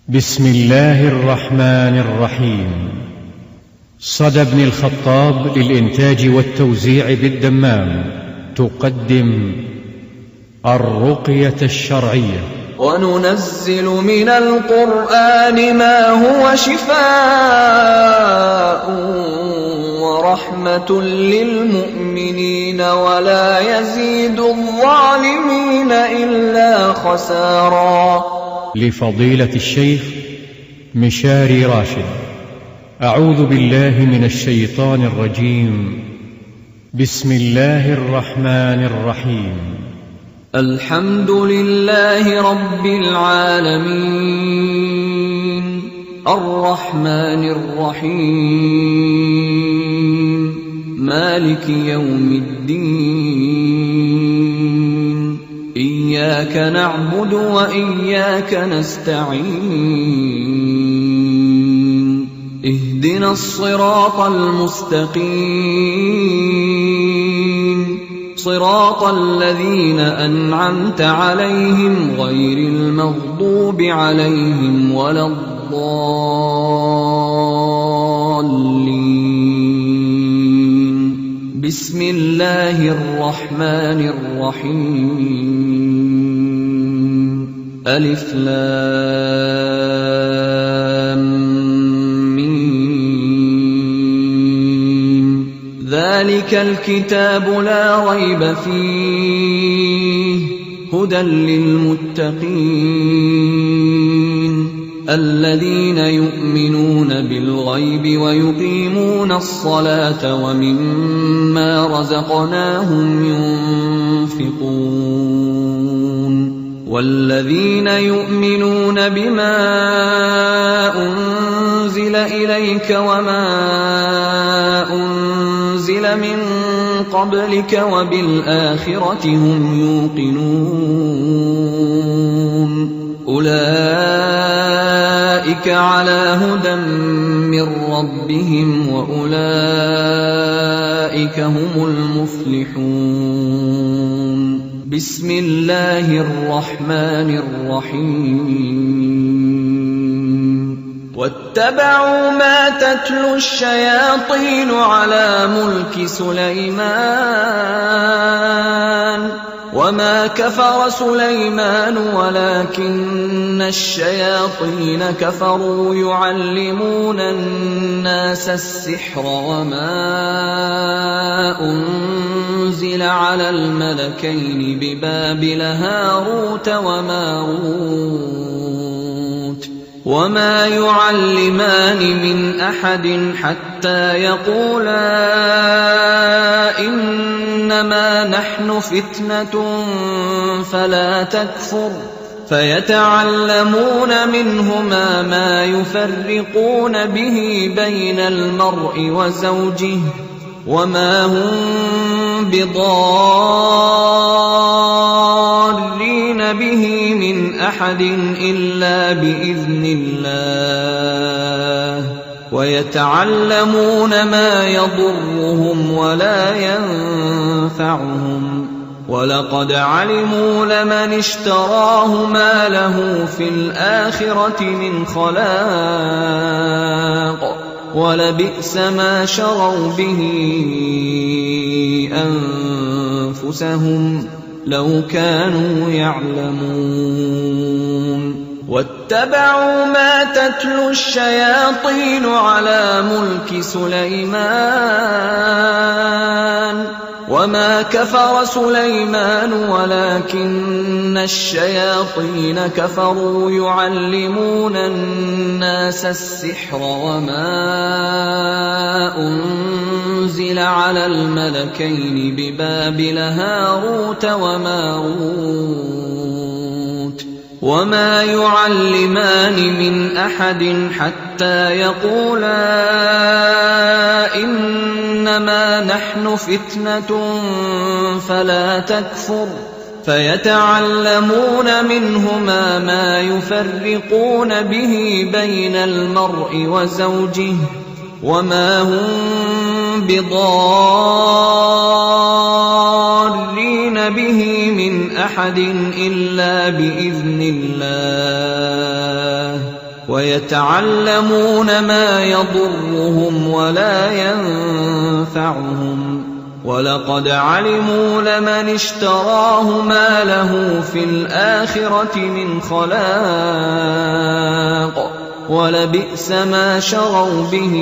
بسم الله الرحمن الرحيم. صدى بن الخطاب للإنتاج والتوزيع بالدمام تقدم الرقية الشرعية. وننزل من القرآن ما هو شفاء ورحمة للمؤمنين ولا يزيد الظالمين إلا خسارا. لفضيلة الشيخ مشاري راشد. أعوذ بالله من الشيطان الرجيم. بسم الله الرحمن الرحيم. الحمد لله رب العالمين الرحمن الرحيم مالك يوم الدين إياك نعبد وإياك نستعين اهدنا الصراط المستقيم صراط الذين أنعمت عليهم غير المغضوب عليهم ولا الضالين. بسم الله الرحمن الرحيم. ألف لام ميم. ذلك الكتاب لا ريب فيه هدى للمتقين الذين يؤمنون بالغيب ويقيمون الصلاة ومما رزقناهم ينفقون والذين يؤمنون بما أنزل إليك وما أنزل من قبلك وبالآخرة هم يوقنون أولئك على هدى من ربهم وأولئك هم المفلحون. بسم الله الرحمن الرحيم. واتبعوا ما تتلو الشياطين على ملك سليمان وما كفر سليمان ولكن الشياطين كفروا يعلمون الناس السحر وما أنزل على الملكين ببابل هاروت وماروت وما يعلمان من أحد حتى يقولا إنما نحن فتنة فلا تكفر فيتعلمون منهما ما يفرقون به بين المرء وزوجه وما هم بضارين به من أحد إلا بإذن الله ويتعلمون ما يضرهم ولا ينفعهم ولقد علموا لمن اشتراه ما له في الآخرة من خلاق ولبئس ما شروا به أنفسهم لو كانوا يعلمون. واتبعوا ما تتلو الشياطين على ملك سليمان وما كفر سليمان ولكن الشياطين كفروا يعلمون الناس السحر وما أنزل على الملكين ببابل هاروت وماروت وما يعلمان من أحد حتى يقولا إنما نحن فتنة فلا تكفر فيتعلمون منهما ما يفرقون به بين المرء وزوجه وما هم بضارين به من أحد إلا بإذن الله ويتعلمون ما يضرهم ولا ينفعهم ولقد علموا لمن اشتراه ما له في الآخرة من خلاق ولبئس ما شروا به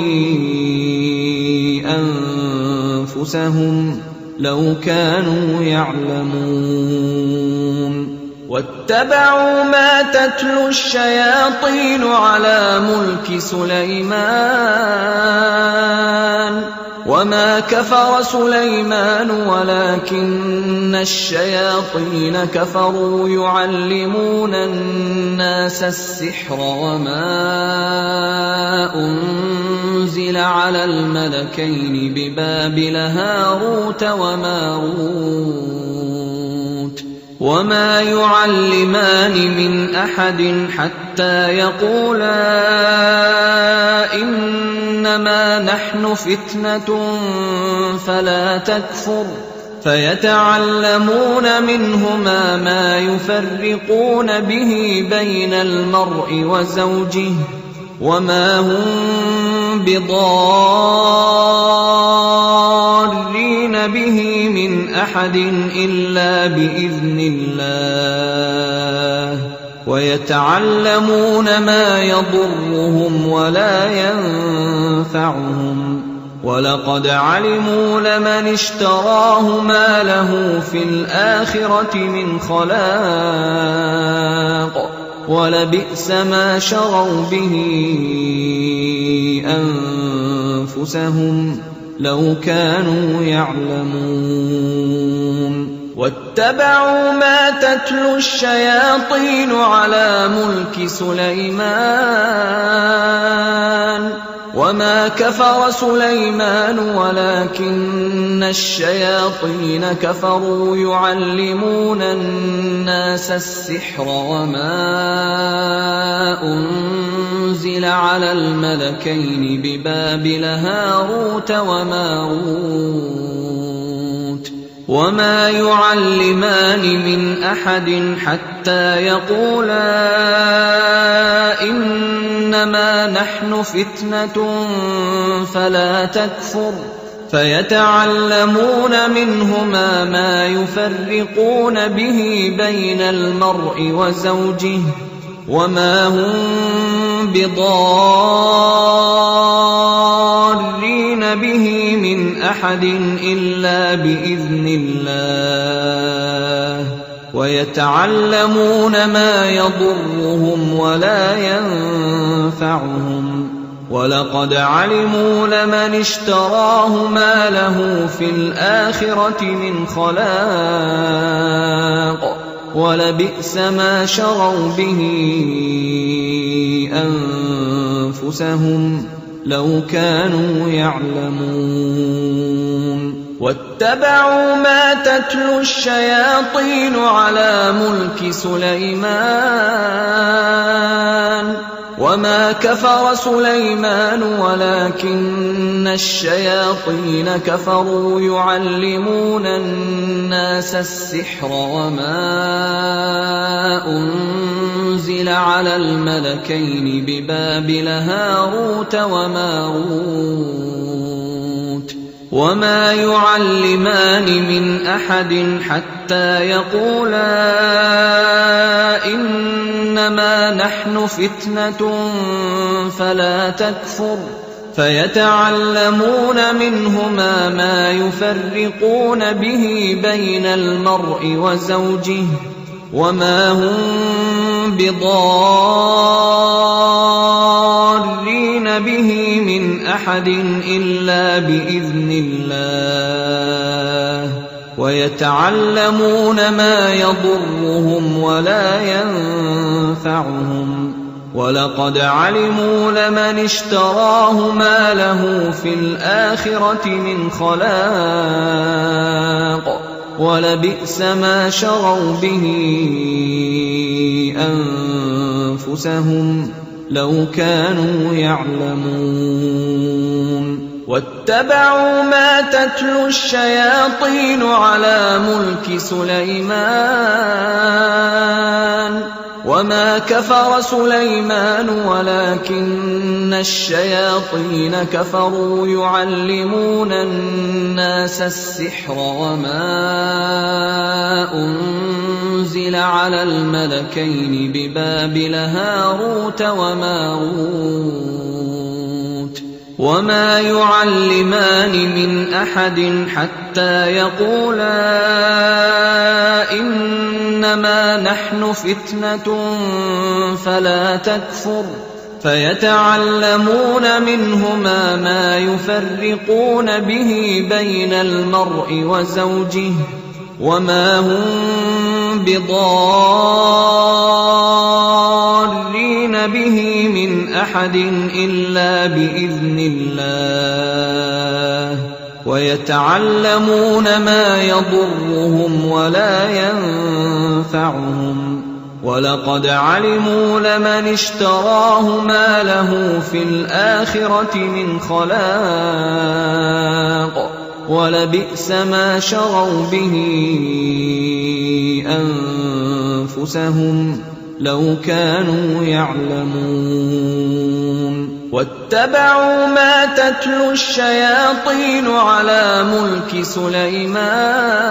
أنفسهم لو كانوا يعلمون واتبعوا ما تتلو الشياطين على ملك سليمان وما كفر سليمان ولكن الشياطين كفروا يعلمون الناس السحر وما أنزل على الملكين ببابل هاروت وماروت وما يعلمان من أحد حتى يقولا إنما نحن فتنة فلا تكفر فيتعلمون منهما ما يفرقون به بين المرء وزوجه وما هم بضارين به من أحد إلا بإذن الله ويتعلمون ما يضرهم ولا ينفعهم ولقد علموا لمن اشتراه ما له في الآخرة من خلاق ولبئس ما شروا به أنفسهم لو كانوا يعلمون واتبعوا ما تتلو الشياطين على ملك سليمان وما كفر سليمان ولكن الشياطين كفروا يعلمون الناس السحر وما أنزل على الملكين ببابل هاروت وماروت وما يعلمان من أحد حتى يقولا إنما نحن فتنة فلا تكفر فيتعلمون منهما ما يفرقون به بين المرء وزوجه وما هم بضارين به من أحد إلا بإذن الله ويتعلمون ما يضرهم ولا ينفعهم ولقد علموا لمن اشتراه ما له في الآخرة من خلاق ولبئس ما شروا به أنفسهم لو كانوا يعلمون واتبعوا ما تتلو الشياطين على ملك سليمان وما كفر سليمان ولكن الشياطين كفروا يعلمون الناس السحر وما أنزل على الملكين ببابل هاروت وماروت وما يعلمان من أحد حتى يقولا إنما نحن فتنة فلا تكفر فيتعلمون منهما ما يفرقون به بين المرء وزوجه وما هم بضارين به من أحد إلا بإذن الله ويتعلمون ما يضرهم ولا ينفعهم ولقد علموا لمن اشتراه ما له في الآخرة من خلاق ولبئس ما شروا به أنفسهم لو كانوا يعلمون واتبعوا ما تتلو الشياطين على ملك سليمان وما كفر سليمان ولكن الشياطين كفروا يعلمون الناس السحر وما أنزل على الملكين ببابل هاروت وماروت وما يعلمان من أحد حتى يقولا إنما نحن فتنة فلا تكفر فيتعلمون منهما ما يفرقون به بين المرء وزوجه وما هم بضارين به من أحد إلا بإذن الله ويتعلمون ما يضرهم ولا ينفعهم ولقد علموا لمن اشتراه ما له في الآخرة من خلاق ولبئس ما شروا به أنفسهم لو كانوا يعلمون واتبعوا ما تتلو الشياطين على ملك سليمان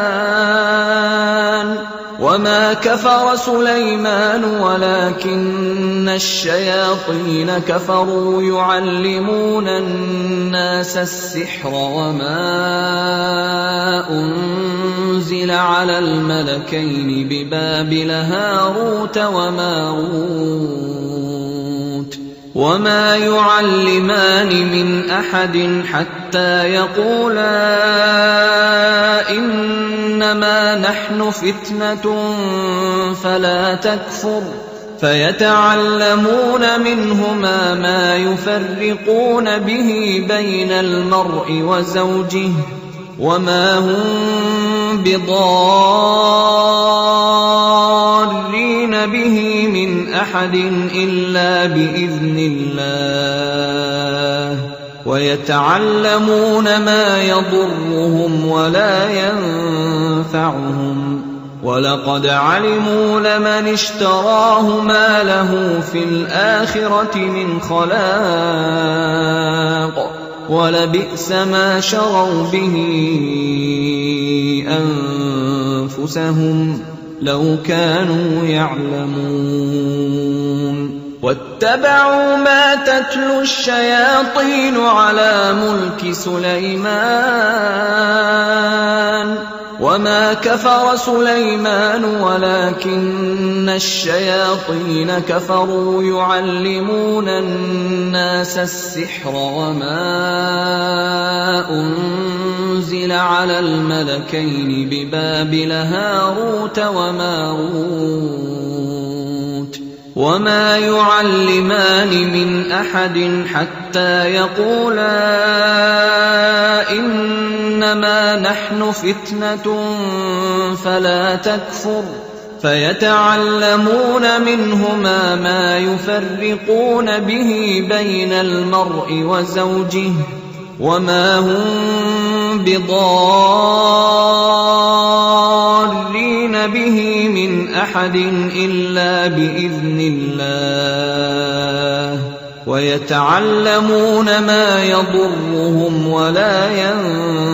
وما كفر سليمان ولكن الشياطين كفروا يعلمون الناس السحر وما أنزل على الملكين ببابل هاروت وماروت وما يعلمان من أحد حتى يقولا إنما نحن فتنة فلا تكفر فيتعلمون منهما ما يفرقون به بين المرء وزوجه وما هم بضارين به من أحد إلا بإذن الله ويتعلمون ما يضرهم ولا ينفعهم ولقد علموا لمن اشتراه ما له في الآخرة من خلاق ولبئس ما شروا به أنفسهم لو كانوا يعلمون واتبعوا ما تتلو الشياطين على ملك سليمان وما كفر سليمان ولكن الشياطين كفروا يعلمون الناس السحر وما أنزل على الملكين ببابل هاروت وماروت وما يعلمان من أحد حتى يقولا إنما نحن فتنة فلا تكفر فيتعلمون منهما ما يفرقون به بين المرء وزوجه وما هم بضارين به من أحد إلا بإذن الله ويتعلمون ما يضرهم ولا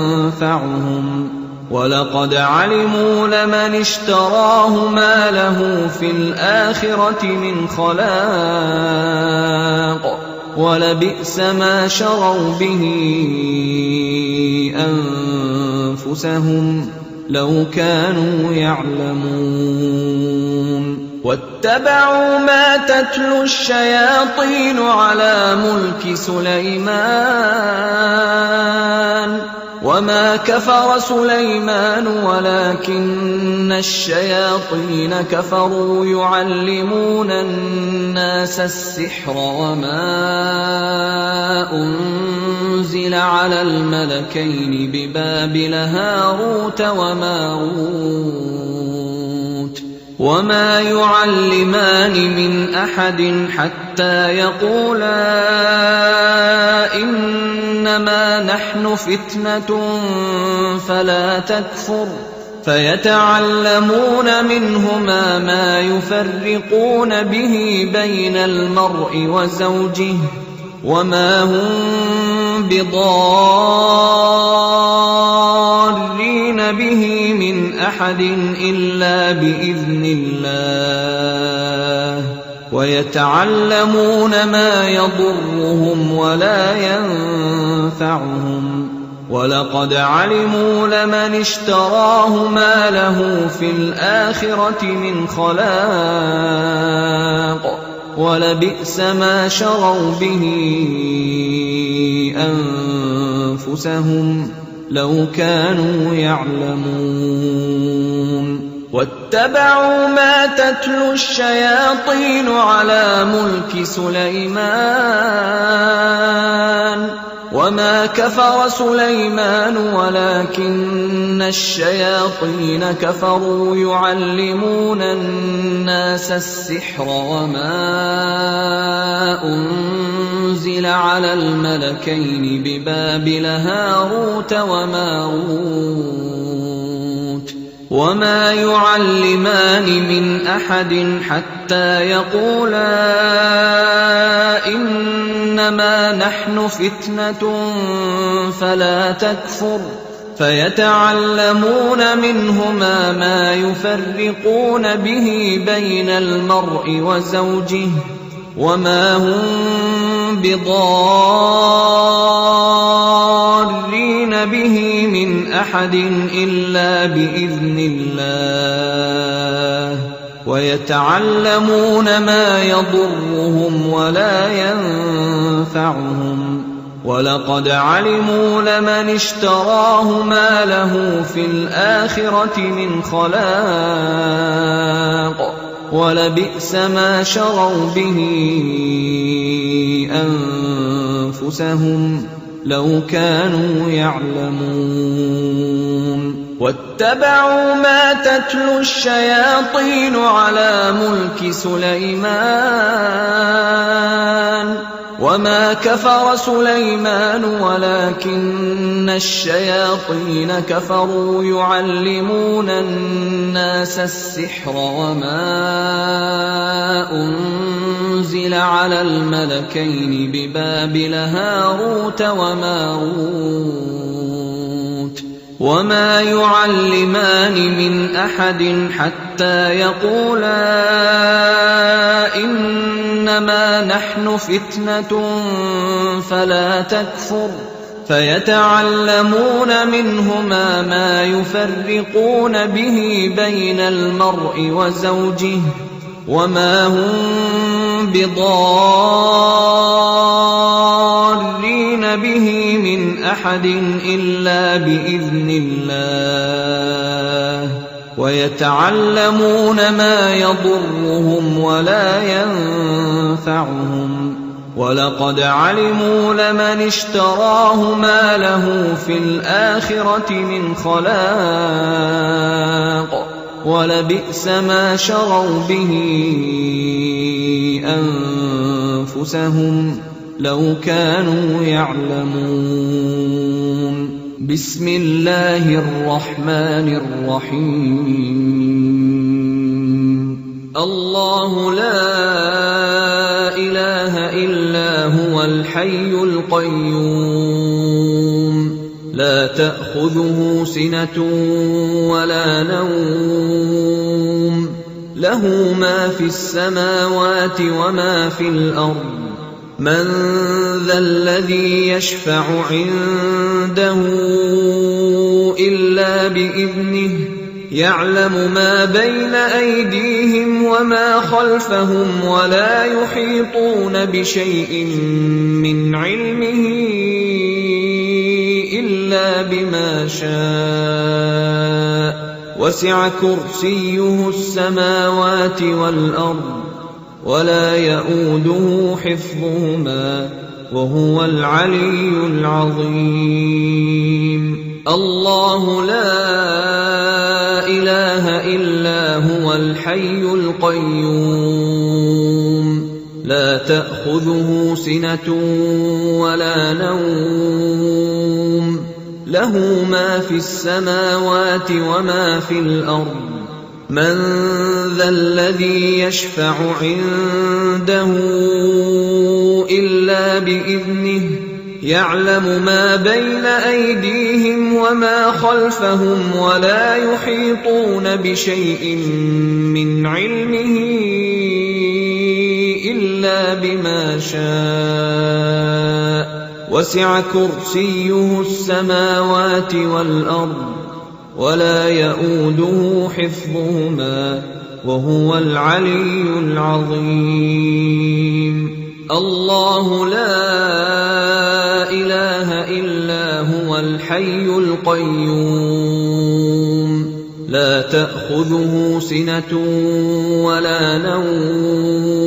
ينفعهم ولقد علموا لمن اشتراه ما له في الآخرة من خلاق ولبئس ما شروا به أنفسهم لو كانوا يعلمون واتبعوا ما تتلو الشياطين على ملك سليمان وما كفر سليمان ولكن الشياطين كفروا يعلمون الناس السحر وما أنزل على الملكين ببابل هاروت وماروت وما يعلمان من أحد حتى يقولا إنما نحن فتنة فلا تكفر فيتعلمون منهما ما يفرقون به بين المرء وزوجه وما هم بضارين به من أحد إلا بإذن الله ويتعلمون ما يضرهم ولا ينفعهم ولقد علموا لمن اشتراه ما له في الآخرة من خلاق ولبئس ما شروا به أنفسهم لو كانوا يعلمون واتبعوا ما تتلو الشياطين على ملك سليمان وما كفر سليمان ولكن الشياطين كفروا يعلمون الناس السحر وما أنزل على الملكين ببابل هاروت وماروت وما يعلمان من أحد حتى يقولا إنما نحن فتنة فلا تكفر فيتعلمون منهما ما يفرقون به بين المرء وزوجه وما هم بضارين به من أحد إلا بإذن الله ويتعلمون ما يضرهم ولا ينفعهم ولقد علموا لمن اشتراه ما له في الآخرة من خلاق ولبئس ما شروا به أنفسهم لو كانوا يعلمون واتبعوا ما تتلو الشياطين على ملك سليمان وما كفر سليمان ولكن الشياطين كفروا يعلمون الناس السحر وما أنزل على الملكين ببابل هاروت وماروت وما يعلمان من أحد حتى يقولا إنما نحن فتنة فلا تكفر فيتعلمون منهما ما يفرقون به بين المرء وزوجه وما هم بضارين به من أحد إلا بإذن الله ويتعلمون ما يضرهم ولا ينفعهم ولقد علموا لمن اشتراه ما له في الآخرة من خلاق ولبئس ما شروا به أنفسهم لو كانوا يعلمون بسم الله الرحمن الرحيم الله لا إله إلا هو الحي القيوم لا تأخذه سنة ولا نوم له ما في السماوات وما في الأرض من ذا الذي يشفع عنده إلا بإذنه يعلم ما بين أيديهم وما خلفهم ولا يحيطون بشيء من علمه إلا بما شاء وسع كرسيه السماوات والأرض ولا يؤوده حفظهما وهو العلي العظيم الله لا إله إلا هو الحي القيوم لا تأخذه سنة ولا نوم له ما في السماوات وما في الأرض من ذا الذي يشفع عنده إلا بإذنه يعلم ما بين أيديهم وما خلفهم ولا يحيطون بشيء من علمه إلا بما شاء وسع كرسيه السماوات والأرض ولا يئوده حفظهما وهو العلي العظيم الله لا إله إلا هو الحي القيوم لا تأخذه سنة ولا نوم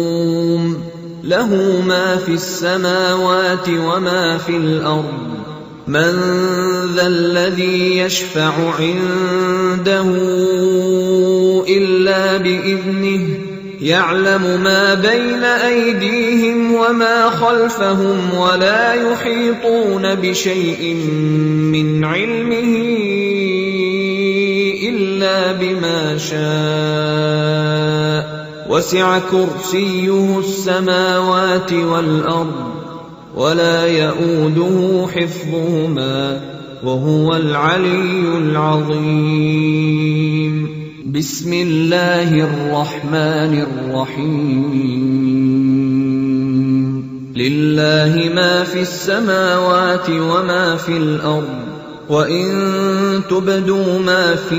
له ما في السماوات وما في الأرض من ذا الذي يشفع عنده إلا بإذنه يعلم ما بين أيديهم وما خلفهم ولا يحيطون بشيء من علمه إلا بما شاء وسع كرسيه السماوات والأرض ولا يئوده حفظهما وهو العلي العظيم بسم الله الرحمن الرحيم لله ما في السماوات وما في الأرض وإن تبدوا ما في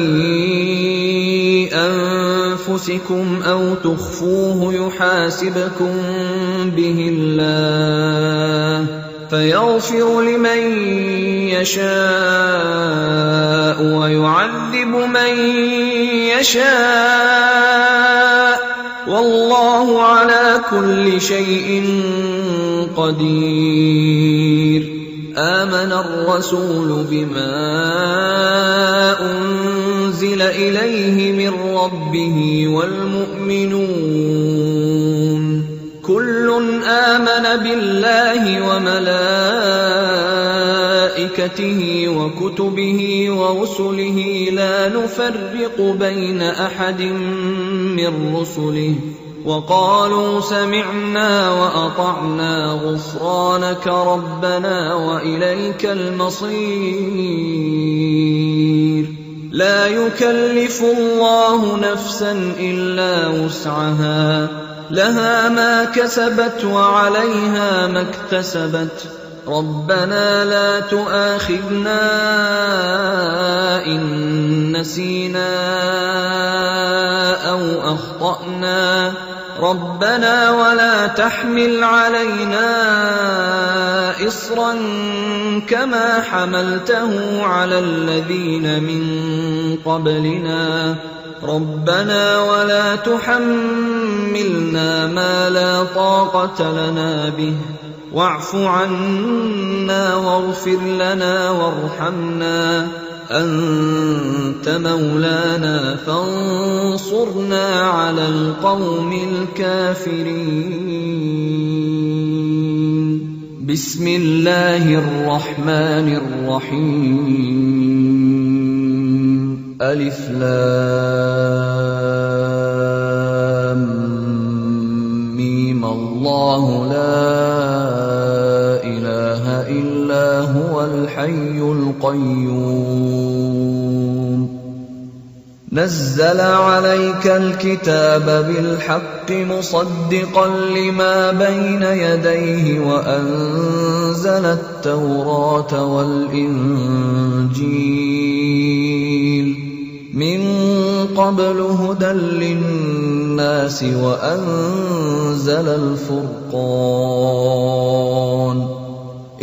أنفسكم أو تخفوه يحاسبكم به الله فيغفر لمن يشاء ويعذب من يشاء والله على كل شيء قدير آمن الرسول بما أنزل إليه من ربه والمؤمنون كل آمن بالله وملائكته وكتبه ورسله لا نفرق بين أحد من رسله وقالوا سمعنا وأطعنا غفرانك ربنا وإليك المصير لا يكلف الله نفسا إلا وسعها لها ما كسبت وعليها ما اكتسبت ربنا لا تؤاخذنا إن نسينا أو أخطأنا ربنا ولا تحمل علينا إصرا كما حملته على الذين من قبلنا ربنا ولا تحملنا ما لا طاقة لنا به واعف عنا واغفر لنا وارحمنا أنت مولانا فانصرنا على القوم الكافرين بسم الله الرحمن الرحيم ألف لام ميم الله لا إله إلا هو الحي القيوم نزل عليك الكتاب بالحق مصدقا لما بين يديه وأنزل التوراة والإنجيل من قبل هدى للناس وأنزل الفرقان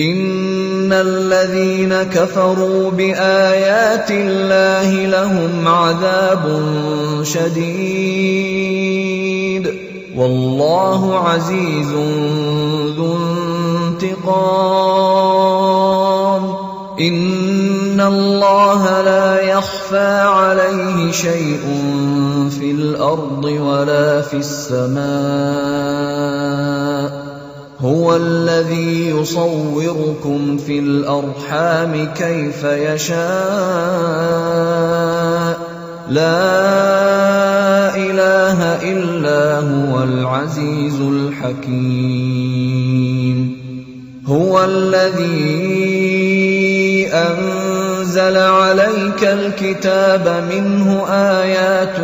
إن الذين كفروا بآيات الله لهم عذاب شديد والله عزيز ذو انتقام إن الله لا يخفى عليه شيء في الأرض ولا في السماء هو الذي يصوركم في الأرحام كيف يشاء لا إله إلا هو العزيز الحكيم هو الذي أنزل عليك الكتاب منه آيات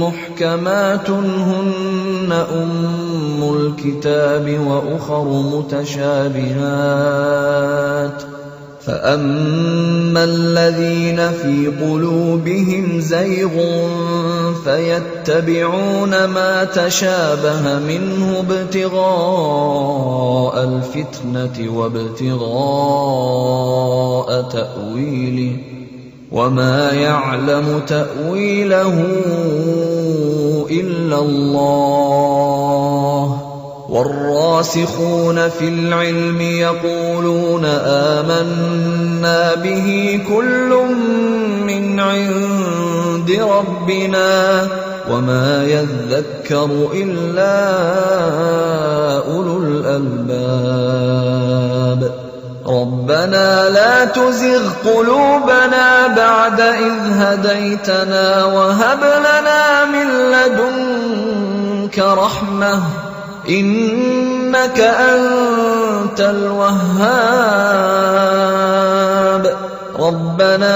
محكمات هن أم الكتاب وأخر متشابهات فأما الذين في قلوبهم زيغ فيتبعون ما تشابه منه ابتغاء الفتنة وابتغاء تأويله وما يعلم تأويله إلا الله والراسخون في العلم يقولون آمنا به كل من عند ربنا وما يذكر إلا أولو الألباب ربنا لا تزغ قلوبنا بعد إذ هديتنا وهب لنا من لدنك رحمة إنك أنت الوهاب ربنا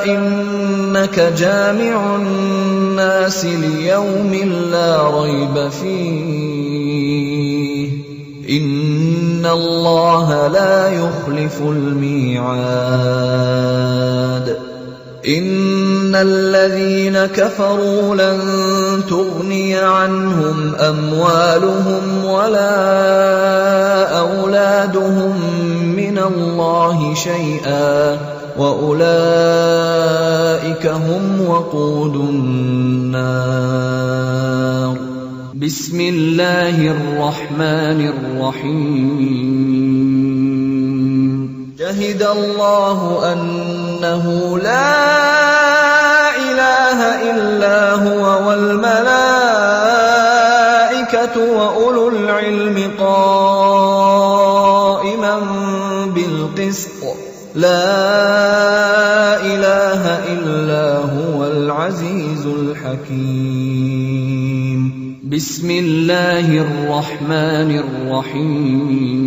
إنك جامع الناس ليوم لا ريب فيه إن الله لا يخلف الميعاد إن الذين كفروا لن تغني عنهم أموالهم ولا أولادهم من الله شيئا وأولئك هم وقود النار بسم الله الرحمن الرحيم شهد الله أنه لا إله إلا هو والملائكة وأولو العلم قائما بالقسط لا إله إلا هو العزيز الحكيم بسم الله الرحمن الرحيم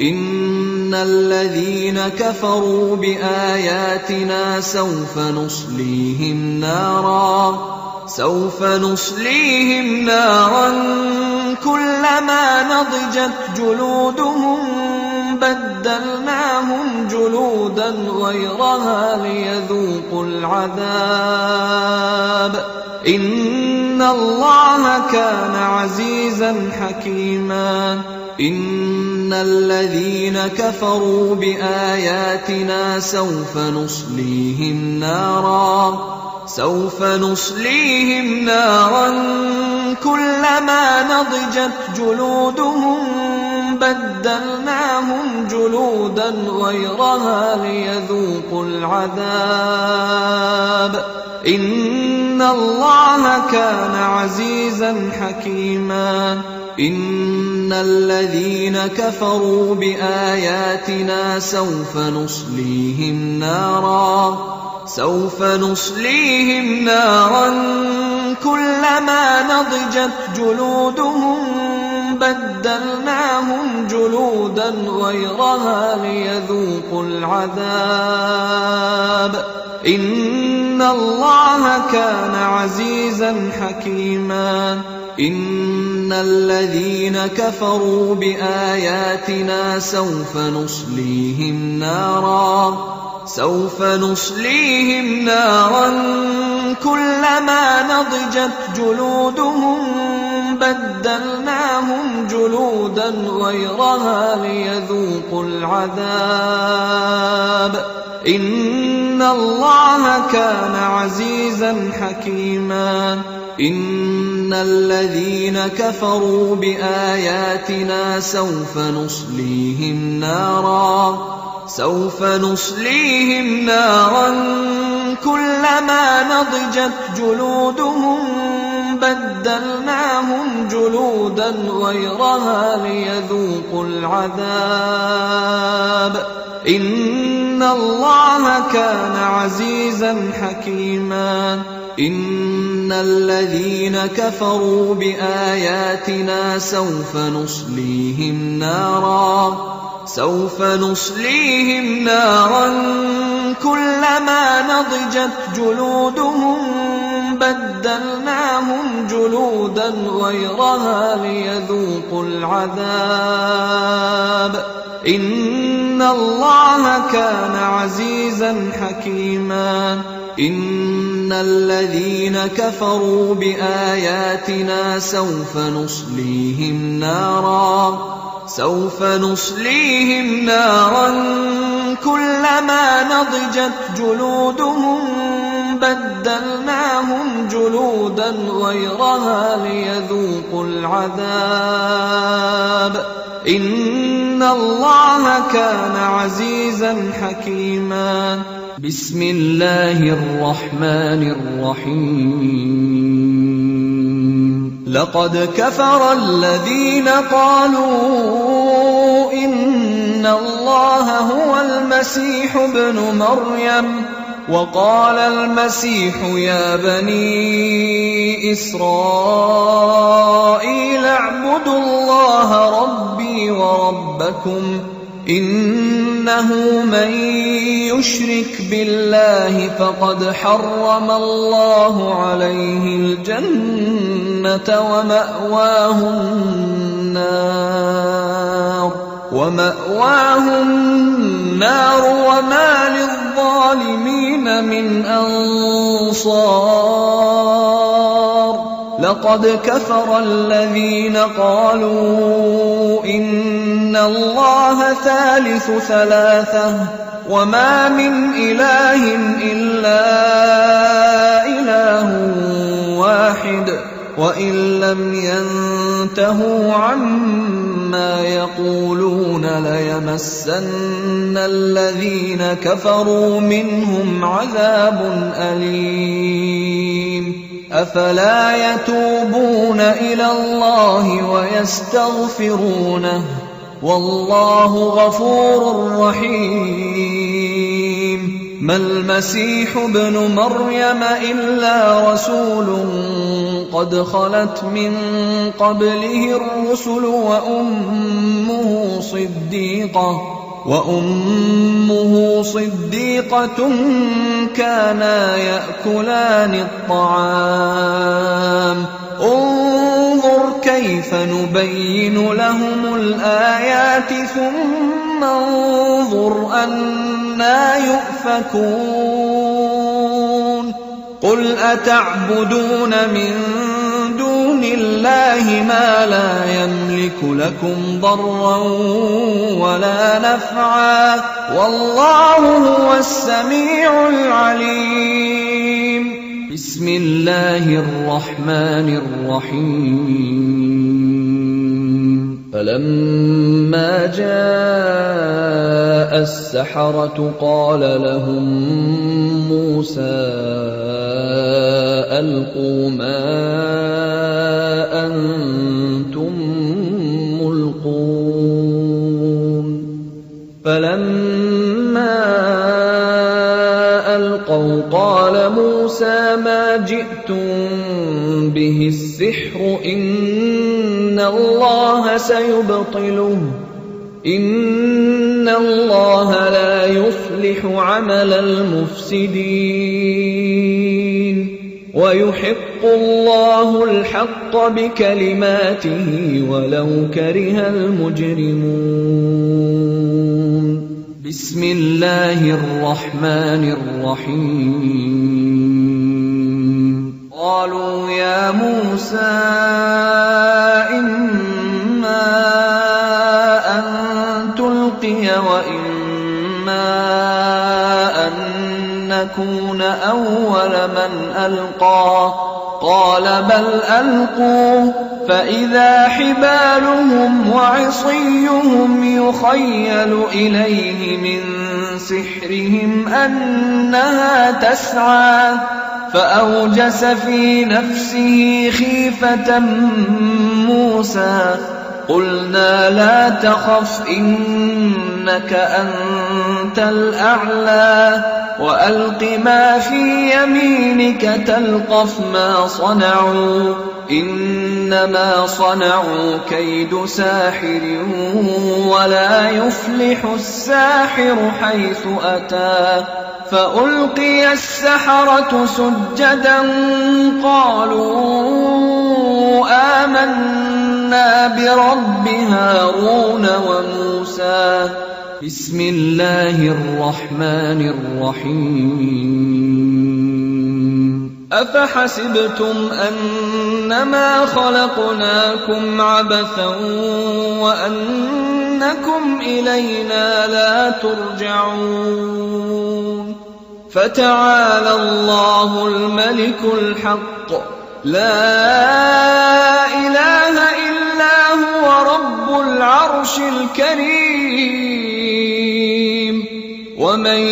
إن الذين كفروا بآياتنا سوف نصليهم نارا كلما نضجت جلودهم بدلناهم جلودا غيرها ليذوقوا العذاب إن الله كان عزيزا حكيما إن الذين كفروا بآياتنا سوف نصليهم نارا كلما نضجت جلودهم بدلناهم جلودا غيرها ليذوقوا العذاب إن الله كان عزيزا حكيما إن الذين كفروا بآياتنا سوف نصليهم نارا كلما نضجت جلودهم بدلناهم جلودا غيرها ليذوقوا العذاب إن الله كان عزيزا حكيما إن الذين كفروا بآياتنا سوف نصليهم نارا كلما نضجت جلودهم بدلناهم جلودا غيرها ليذوقوا العذاب إن الله كان عزيزا حكيما إن الذين كفروا بآياتنا سوف نصليهم نارا كلما نضجت جلودهم بدلناهم جلودا غيرها ليذوقوا العذاب إن الله كان عزيزا حكيما إن الذين كفروا بآياتنا سوف نصليهم نارا كلما نضجت جلودهم بدلناهم جلودا غيرها ليذوقوا العذاب إن الله كان عزيزا حكيما إن الذين كفروا بآياتنا سوف نصليهم نارا كلما نضجت جلودهم بدلناهم جلودا غيرها ليذوقوا العذاب إن الله كان عزيزا حكيما بسم الله الرحمن الرحيم لقد كفر الذين قالوا إن الله هو المسيح ابن مريم وقال المسيح يا بني إسرائيل اعبدوا الله ربي وربكم إنه من يشرك بالله فقد حرم الله عليه الجنة ومأواه النار وما للظالمين من أنصار لقد كفر الذين قالوا إن الله ثالث ثلاثة وما من إله إلا إله واحد وإن لم ينتهوا عما يقولون ليمسن الذين كفروا منهم عذاب أليم أفلا يتوبون إلى الله ويستغفرونه والله غفور رحيم ما المسيح ابن مريم إلا رسول قد خلت من قبله الرسل وأمه صديقة كانا يأكلان الطعام انظر كيف نبين لهم الآيات ثم انظر أنى يؤفكون قل أتعبدون من دون الله ما لا يملك لكم ضرا ولا نفعا والله هو السميع العليم بسم الله الرحمن الرحيم فلما جاء السحرة قال لهم موسى ألقوا ما أنتم ملقون فلما ألقوا قال موسى ما جئتم به السحر إن الله سيبطله إن الله لا يصلح عمل المفسدين ويحق الله الحق بكلماته ولو كره المجرمون بسم الله الرحمن الرحيم قالوا يا موسى إما أن تلقي وإما أن نكون أول من ألقى قال بل ألقوا فإذا حبالهم وعصيهم يخيل إليه من سحرهم أنها تسعى فأوجس في نفسه خيفة موسى. قلنا لا تخف إنك أنت الأعلى وألق ما في يمينك تلقف ما صنعوا إنما صنعوا كيد ساحر ولا يفلح الساحر حيث أتى. فألقي السحرة سجدا قالوا آمنا برب هارون وموسى. بسم الله الرحمن الرحيم. أفحسبتم أنما خلقناكم عبثا وأنكم إلينا لا ترجعون. فتعالى الله الملك الحق لا إله إلا هو رب العرش الكريم. ومن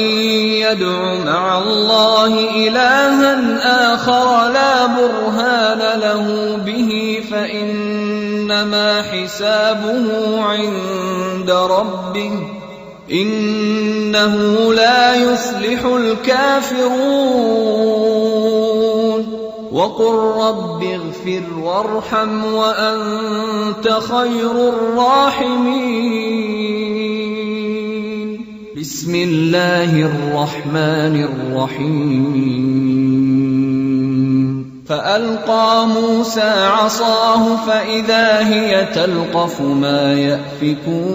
يدع مع الله إلها آخر لا برهان له به فإنما حسابه عند ربه إنه لا يفلح الكافرون. وقل رب اغفر وارحم وأنت خير الراحمين. بسم الله الرحمن الرحيم. فألقى موسى عصاه فإذا هي تلقف ما يأفكون.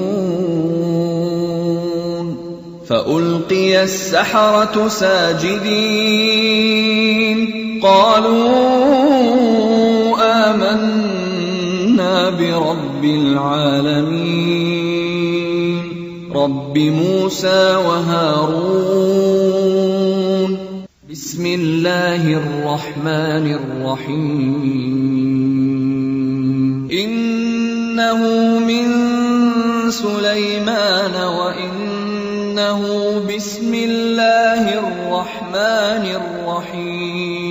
فألقي السحرة ساجدين قالوا آمنا برب العالمين رب موسى وهارون. بسم الله الرحمن الرحيم. إنه من سليمان وإنه بسم الله الرحمن الرحيم.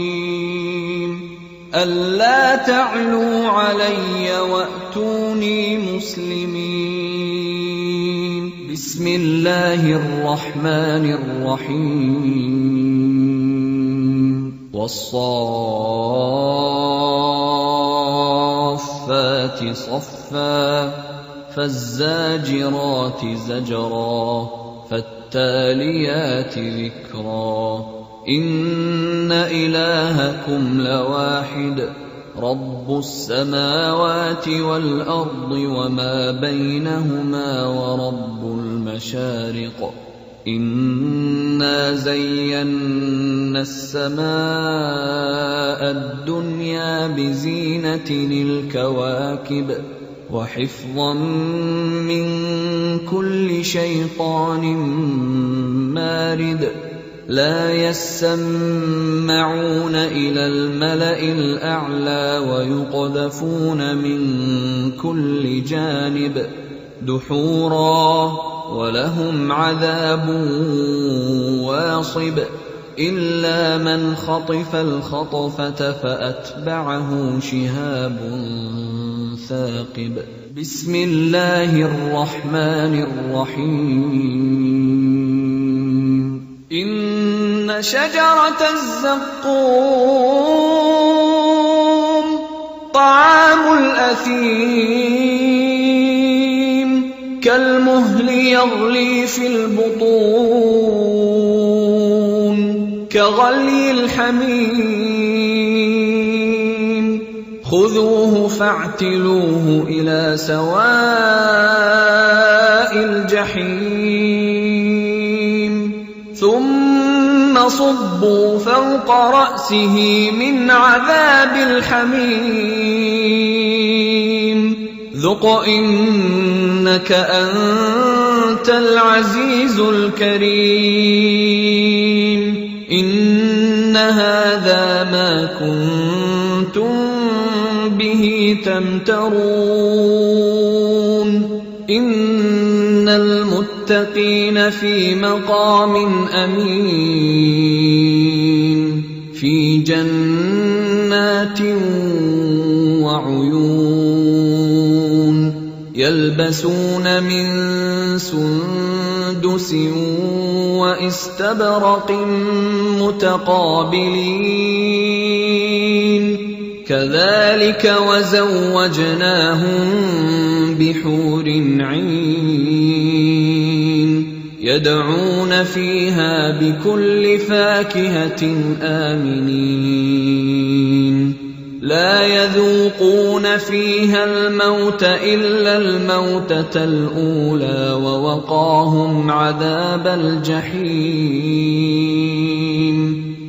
ألا تعلوا علي وأتوني مسلمين. بسم الله الرحمن الرحيم. والصافات صفا فالزاجرات زجرا فالتاليات ذكرا. إن إلهكم لواحد رب السماوات والأرض وما بينهما ورب المشارق. إنا زينا السماء الدنيا بزينة الكواكب وحفظا من كل شيطان مارد. لا يسمعون إلى الملأ الأعلى ويقذفون من كل جانب دحورا ولهم عذاب واصب. إلا من خطف الخطفة فأتبعه شهاب ثاقب. بسم الله الرحمن الرحيم. إن شجرة الزقوم طعام الأثيم كالمهل يغلي في البطون كغلي الحميم. خذوه فاعتلوه إلى سواء الجحيم ثم صبوا فوق رأسه من عذاب الحميم. ذق إنك أنت العزيز الكريم. إن هذا ما كنتم به تمترون. إن المتقين في مقام أمين في جنات وعيون يلبسون من سندس واستبرق متقابلين كذلك وزوجناهم بحور عين يدعون فيها بكل فاكهة آمنين لا يذوقون فيها الموت إلا الموتة الأولى ووقاهم عذاب الجحيم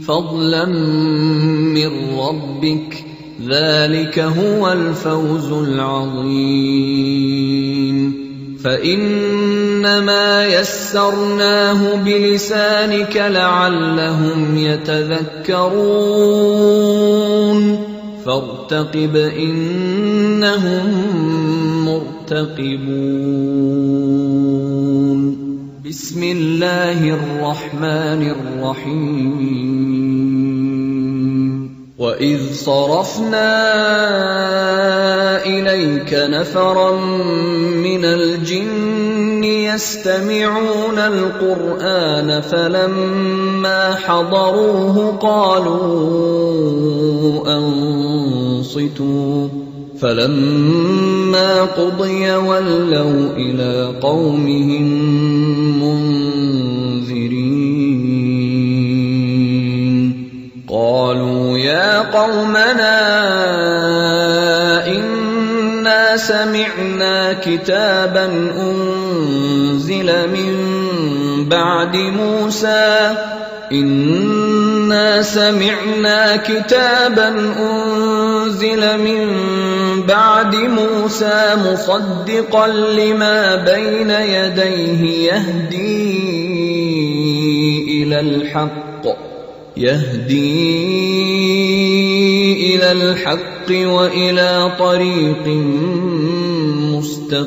فضلا من ربك ذلك هو الفوز العظيم فإنما يسرناه بلسانك لعلهم يتذكرون فارتقب إنهم مرتقبون بسم الله الرحمن الرحيم وإذ صرفنا إليك نفرا من الجن يستمعون القرآن فلما حضروه قالوا أنصتوا فلما قضي ولوا إلى قومهم منذرين قالوا يا قومنا إنا سمعنا كتابا أنزل من بعد موسى مصدقا لما بين يديه يهدي إلى الحق وإلى طريق مستقيم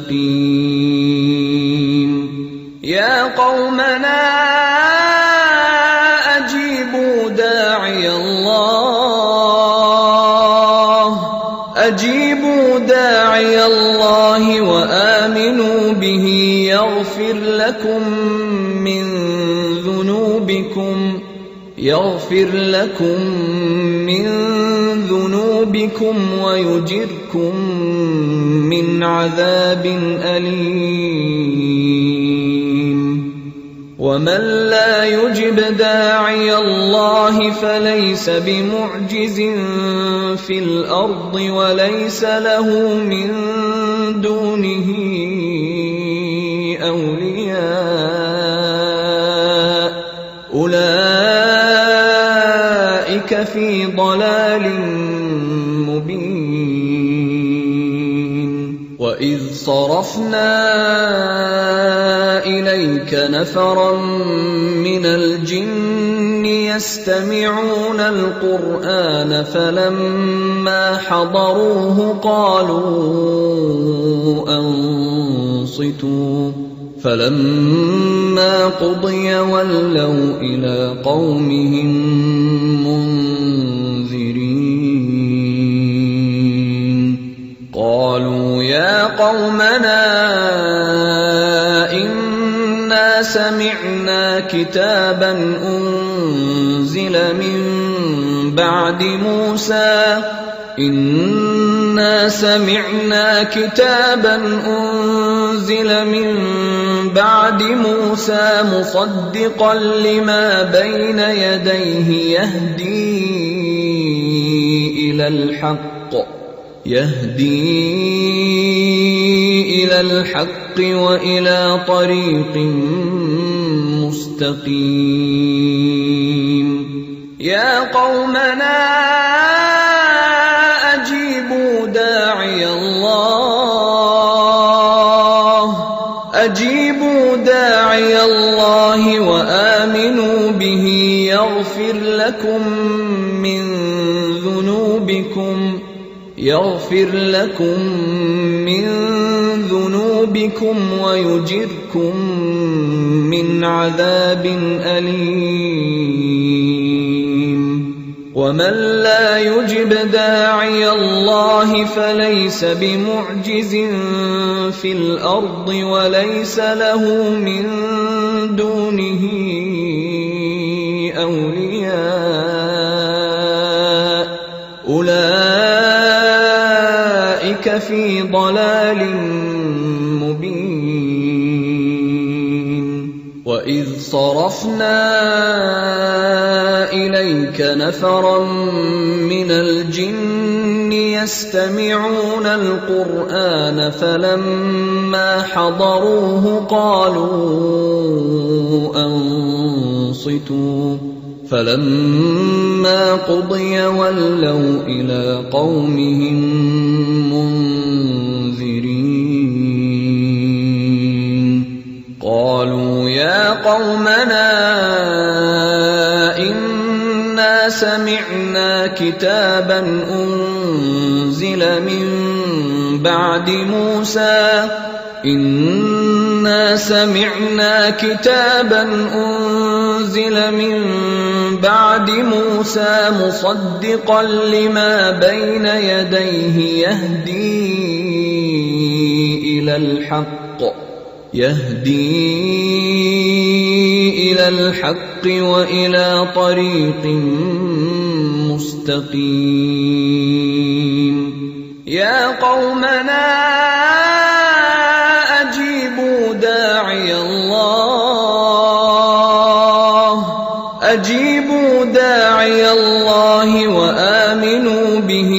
يا قومنا أجيبوا داعي الله وآمنوا به يغفر لكم من ذنوبكم ويجركم من عذاب أليم ومن لا يجب داعي الله فليس بمعجز في الأرض وليس له من دونه أولياء أولئك في ضلال مبين وإذ صرفنا إليك نفرا من الجن يستمعون القرآن فلما حضروه قالوا أنصتوا فلما قضي ولوا إلى قومهم منذرين قالوا يا قومنا إنا سمعنا كتابا أنزل من بعد موسى مصدقا لما بين يديه يهدي إلى الحق وإلى طريق مستقيم يا قومنا أجيبوا داعي الله وآمنوا به يغفر لكم من ذنوبكم ويجركم من عذاب أليم ومن لا يجب داعي الله فليس بمعجز في الأرض وليس له من دونه أولياء أولئك في ضلال مبين. وإذ صرفنا إليك نفرا من الجن يستمعون القرآن فلما حضروه قالوا أنصتوا فلما قضي ولوا إلى قومهم منذرين. قالوا يا قومنا إنا سمعنا كتابا أنزل من بعد موسى مصدقا لما بين يديه يهدي إلى الحق وإلى طريق مستقيم. يا قومنا أجيبوا داعي الله وآمنوا به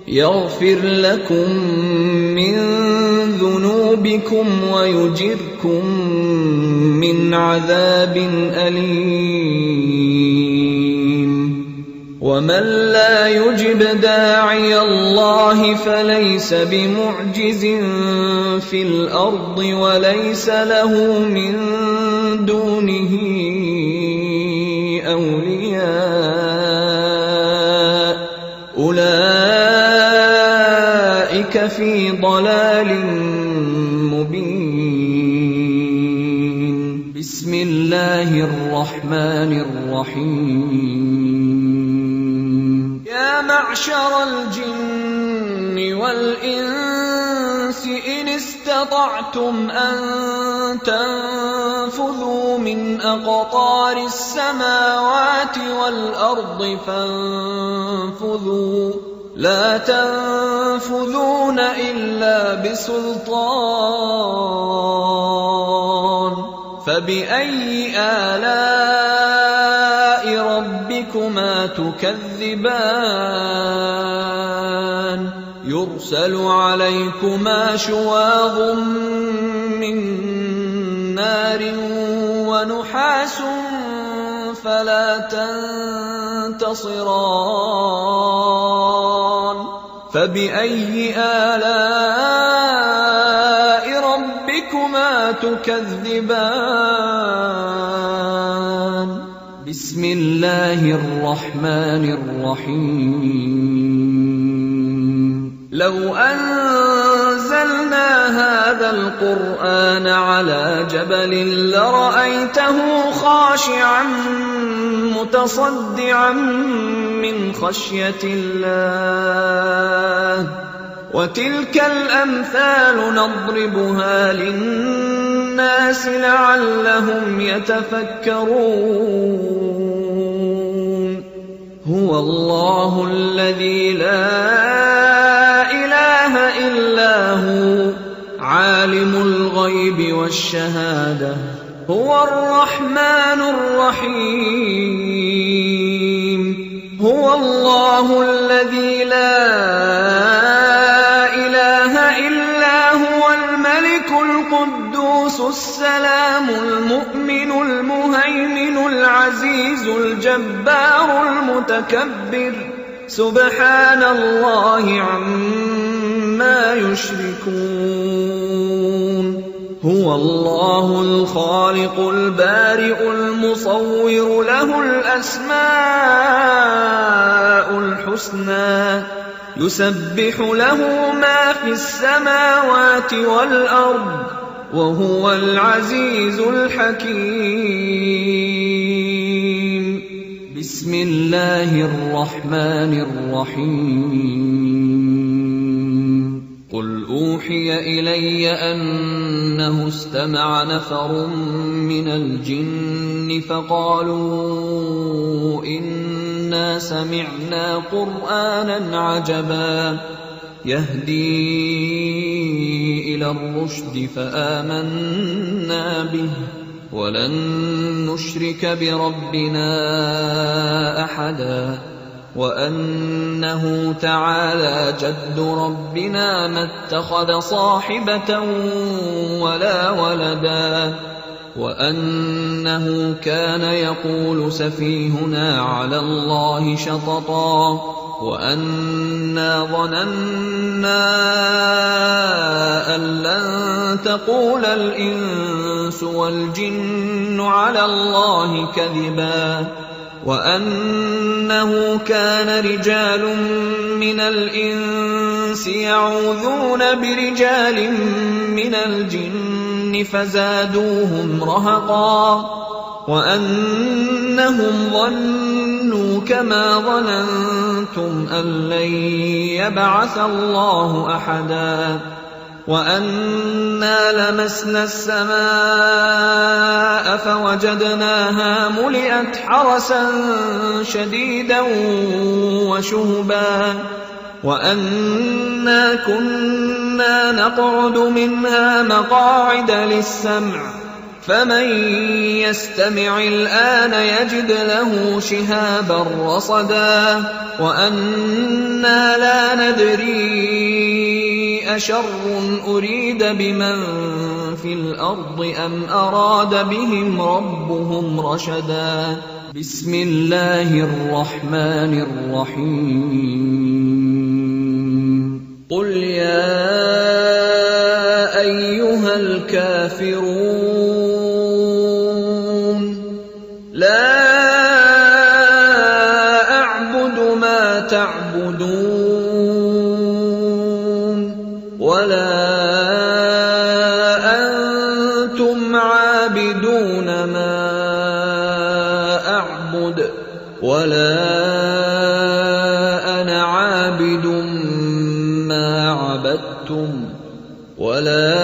يغفر لكم من ذنوبكم ويجركم من عذاب أليم. ومن لا يجب داعي الله فليس بمعجز في الأرض وليس له من دونه أولياء أولئك في ضلال مبين. بسم الله الرحمن الرحيم. يا معشر الجن والإنس إن استطعتم أن تنفذوا من أقطار السماوات والأرض فانفذوا لا تنفذون إلا بسلطان. فبأي آلاء ربكما تكذبان؟ يرسل عليكما شواظ من نار ونحاس فلا تنتصران. فبأي آلاء ربكما تكذبان؟ بسم الله الرحمن الرحيم. لو أنزلنا هذا القرآن على جبل لرأيته خاشعا متصدعا من خشية الله. وتلك الأمثال نضربها للناس لعلهم يتفكرون. هو الله الذي لا إله إلا هو عالم الغيب والشهادة هو الرحمن الرحيم. هو الله الذي لا إله إلا هو الملك القدوس السلام المؤمن المهيمن العزيز الجبار المتكبر سبحان الله عما يشركون. هو الله الخالق البارئ المصور له الأسماء الحسنى يسبح له ما في السماوات والأرض وهو العزيز الحكيم. بسم الله الرحمن الرحيم. قل أوحي إلي أنه استمع نفر من الجن فقالوا إنا سمعنا قرآنا عجبا يهدي إلى الرشد فآمنا به ولن نشرك بربنا أحدا وأنه تعالى جد ربنا ما اتخذ صاحبة ولا ولدا وأنه كان يقول سفيهنا على الله شططا وأنا ظننا أن لن تقول الإنس والجن على الله كذبا وأنه كان رجال من الإنس يعوذون برجال من الجن فزادوهم رهقا وأنهم ظنوا كما ظننتم أن لن يبعث الله أحدا وأنا لمسنا السماء فوجدناها ملئت حرسا شديدا وشهبا وأنا كنا نقعد منها مقاعد للسمع فمن يستمع الآن يجد له شهابا رصدا وأنا لا ندري أشر أريد بمن في الأرض أم أراد بهم ربهم رشدا. بسم الله الرحمن الرحيم. قل يا أيها الكافرون لا أعبد ما تعبدون ولا أنتم عابدون ما أعبد ولا أنا عابد ما عبدتم ولا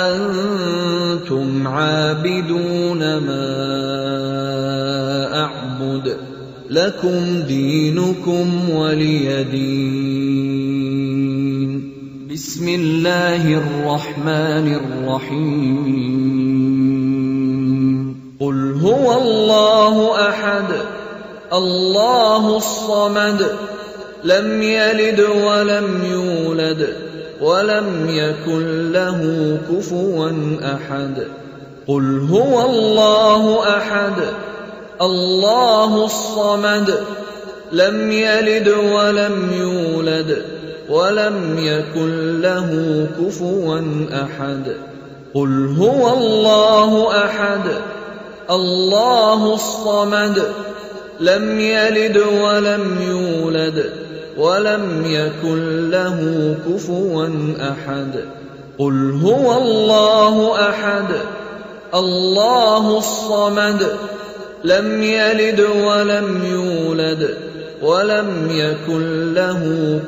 أنتم عابدون ما أعبد لكم دينكم ولي دين. بسم الله الرحمن الرحيم. قل هو الله أحد الله الصمد لم يلد ولم يولد ولم يكن له كفوا أحد. قل هو الله أحد الله الصمد لم يلد ولم يولد ولم يكن له كفوا أحد. قل هو الله أحد الله الصمد لم يلد ولم يولد ولم يكن له كفوا أحد. قل هو الله أحد الله الصمد لم يلد ولم يولد ولم يكن له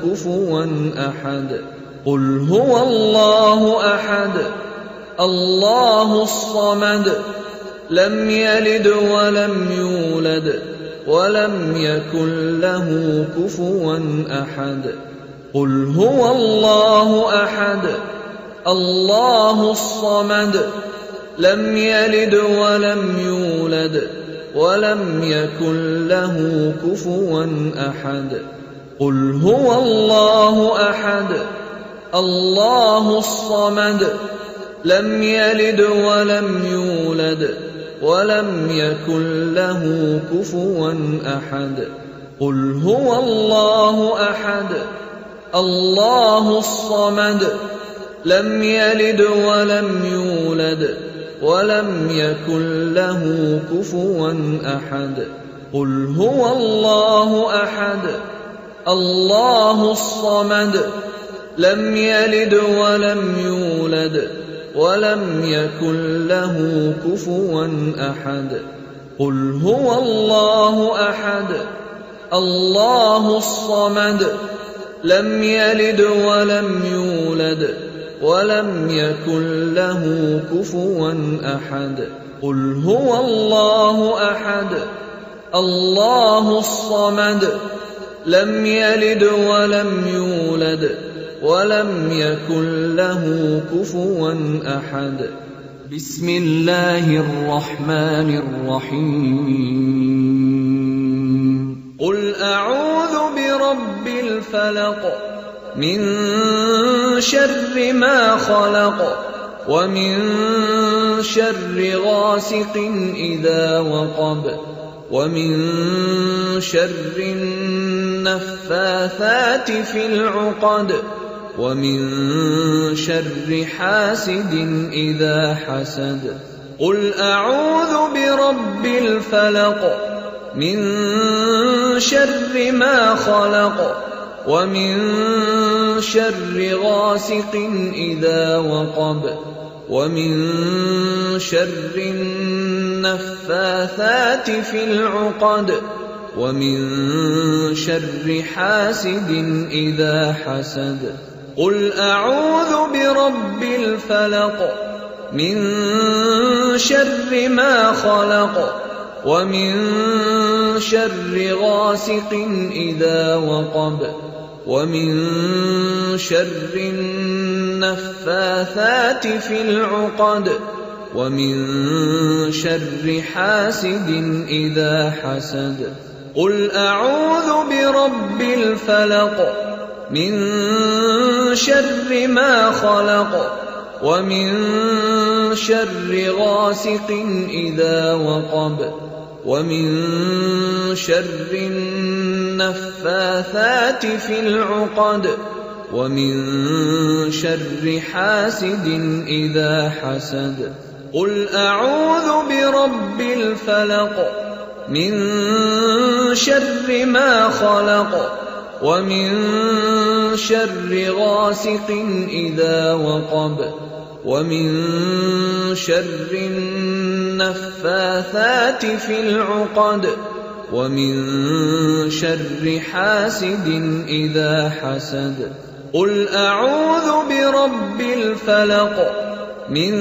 كفوا أحد. قل هو الله أحد الله الصمد لم يلد ولم يولد ولم يكن له كفوا أحد. قل هو الله أحد الله الصمد لم يلد ولم يولد ولم يكن له كفوا أحد. قل هو الله أحد الله الصمد لم يلد ولم يولد ولم يكن له كفوا أحد. قل هو الله أحد الله الصمد لم يلد ولم يولد ولم يكن له كفوا أحد. قل هو الله أحد الله الصمد لم يلد ولم يولد ولم يكن له كفوا أحد. قل هو الله أحد الله الصمد لم يلد ولم يولد ولم يكن له كفوا أحد. قل هو الله أحد الله الصمد لم يلد ولم يولد ولم يكن له كفوا أحد. بسم الله الرحمن الرحيم. قل أعوذ برب الفلق من شر ما خلق ومن شر غاسق إذا وقب ومن شر النفاثات في العقد ومن شر حاسد إذا حسد. قل أعوذ برب الفلق من شر ما خلق ومن شر غاسق إذا وقب ومن شر النفاثات في العقد ومن شر حاسد إذا حسد. قل أعوذ برب الفلق من شر ما خلق ومن شر غاسق إذا وقب ومن شر النفاثات في العقد ومن شر حاسد إذا حسد. قل أعوذ برب الفلق من شر ما خلق ومن شر غاسق إذا وقب ومن شر النفاثات في العقد ومن شر حاسد إذا حسد. قل أعوذ برب الفلق من شر ما خلق ومن شر غاسق إذا وقب ومن شر النفاثات في العقد ومن شر حاسد إذا حسد. قل أعوذ برب الفلق من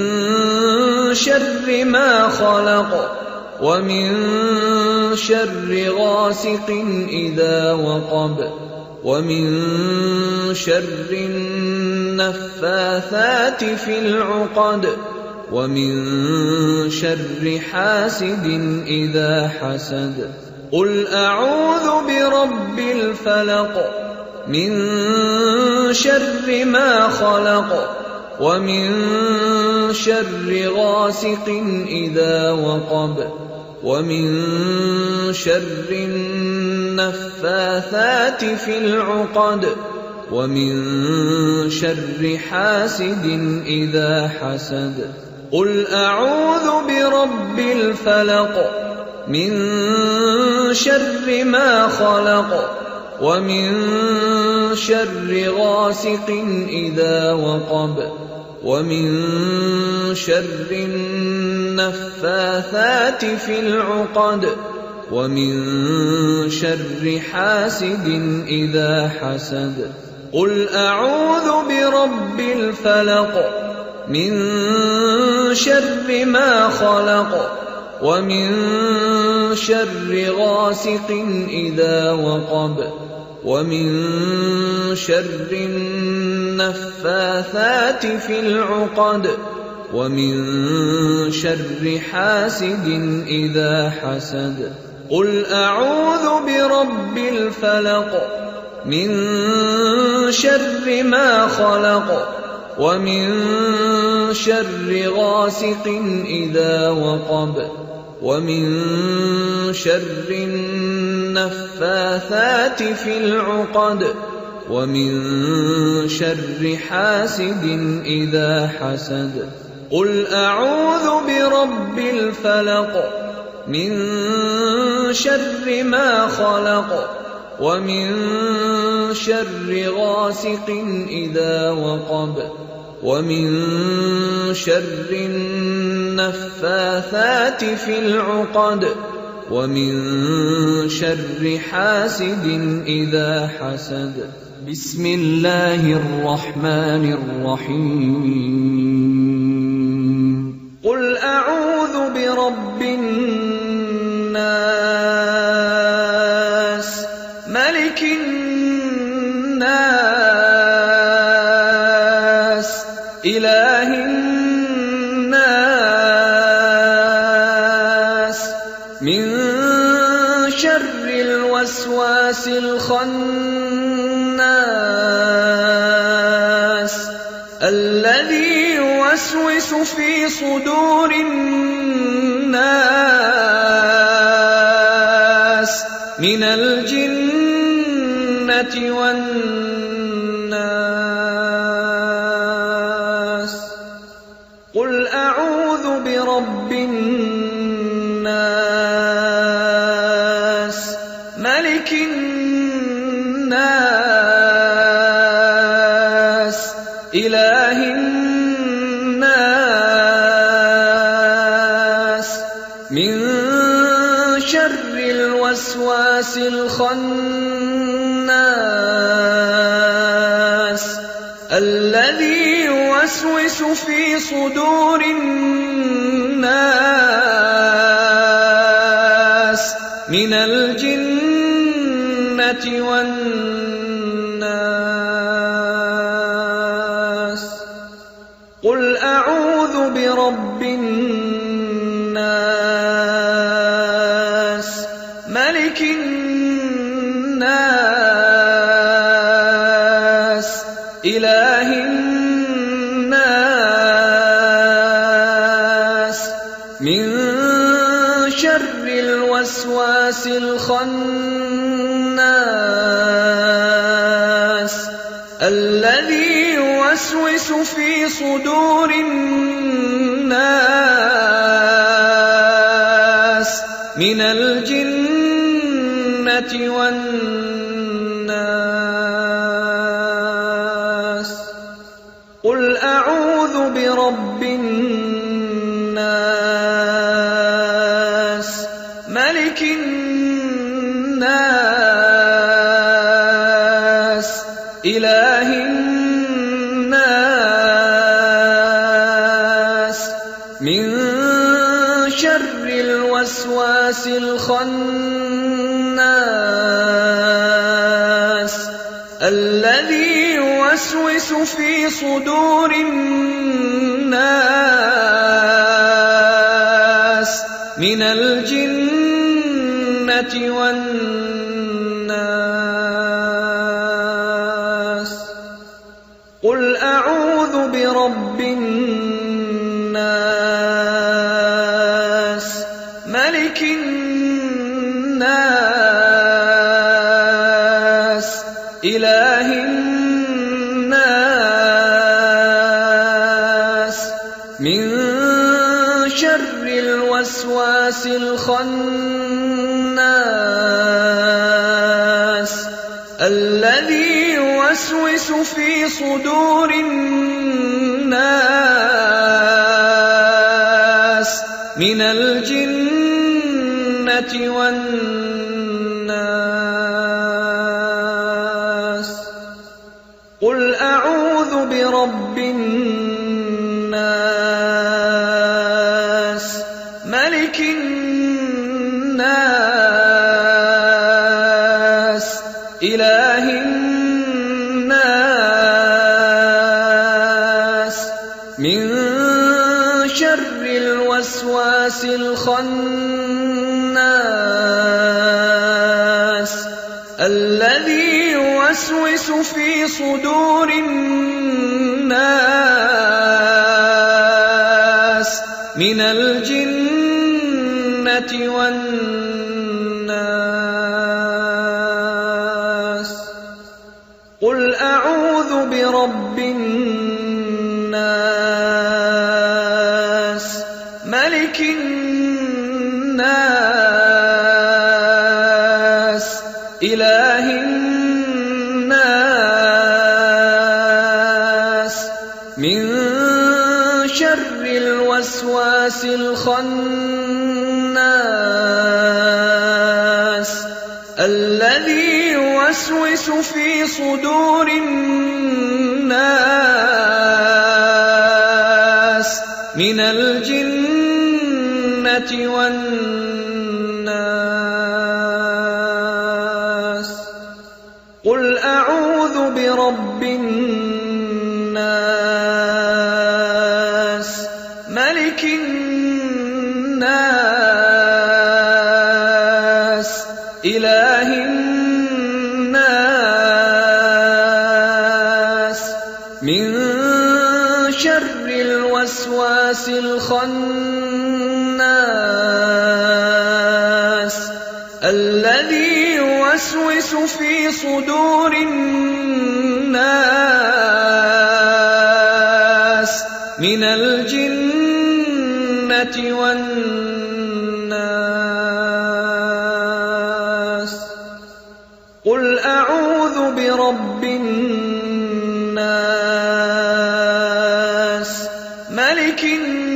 شر ما خلق ومن شر غاسق إذا وقب ومن شر النفاثات في العقد ومن شر حاسد إذا حسد. قل أعوذ برب الفلق من شر ما خلق ومن شر غاسق إذا وقب ومن شر النفاثات في العقد ومن شر حاسد إذا حسد. قل أعوذ برب الفلق من شر ما خلق ومن شر غاسق إذا وقب ومن شر النفاثات في العقد ومن شر حاسد إذا حسد. قل أعوذ برب الفلق من شر ما خلق ومن شر غاسق إذا وقب ومن شر النفاثات في العقد ومن شر حاسد إذا حسد. قل أعوذ برب الفلق من شر ما خلق ومن شر غاسق إذا وقب ومن شر النفاثات في العقد ومن شر حاسد إذا حسد. قل أعوذ برب الفلق من شر ما خلق ومن شر غاسق إذا وقب ومن شر النفاثات في العقد ومن شر حاسد إذا حسد. بسم الله الرحمن الرحيم. قل أعوذ برب الناس ملك الناس إله الناس من شر الوسواس الخناس الذي يوسوس في صدور الناس من الجنة والناس. قل أعوذ برب الناس ملك الناس إله الناس من شر الوسواس الخناس الذي يوسوس في صدور الناس من الجنة والناس. قل أعوذ برب الناس ملك الناس إله الناس من شر الوسواس الخناس الذي يوسوس في صدور الناس من الجنة والناس. قل أعوذ برب الناس ملك الناس إله الناس من شر الوسواس الخناس الذي يوسوس في صدور الناس من الجنة والناس. قل أعوذ برب الناس ملك الناس إله الناس من شر الوسواس الخناس الذي يوسوس في صدور الناس من الجنة والناس. قل أعوذ برب الناس ملك الناس إله الناس من شر الوسواس الخناس الذي يوسوس في صدور الناس من الجنة والناس. قل أعوذ برب الناس ملك الناس إله الناس من شر الوسواس الخناس الذي يوسوس في صدور الناس من الجنة والناس. قل أعوذ برب الناس ملك الناس إله الناس من شر الوسواس الخناس الذي يوسوس في صدور الناس من الجنة والناس. قل أعوذ برب الناس ملك الناس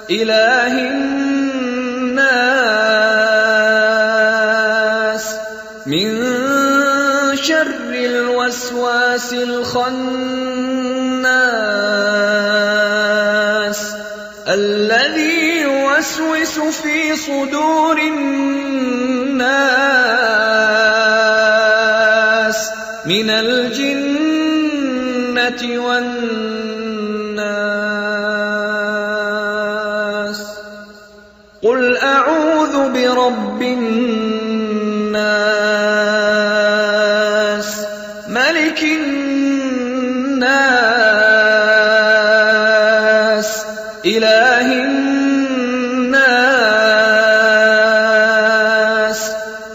إله الناس من شر الوسواس الخناس الذي يوسوس في صدور الناس من الجنة والناس. قل أعوذ برب الناس ملك الناس إله الناس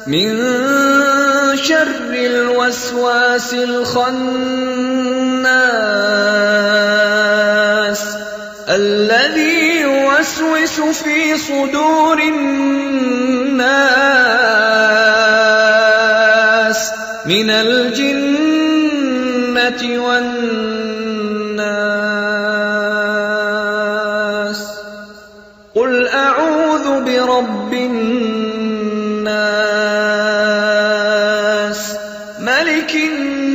من شر الوسواس الخناس الذي يوسوس في صدور الناس من الجنة والناس. قل أعوذ برب الناس ملك الناس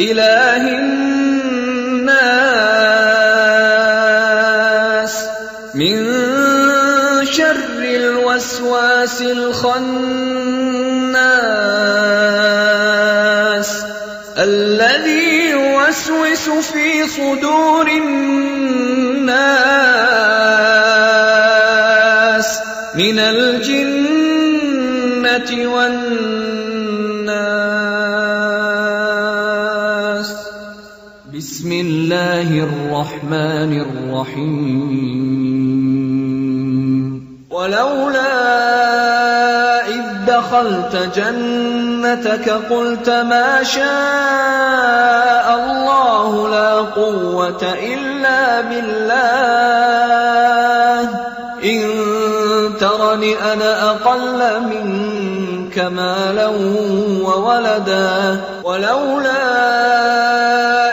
إله الناس من شر الوسواس الخناس الذي يوسوس في صدور الناس من الجنة والناس. بسم الله الرحمن الرحيم. ولولا إذ دخلت جنتك قلت ما شاء الله لا قوة إلا بالله إن ترني أنا أقل منك مالا وولدا. ولولا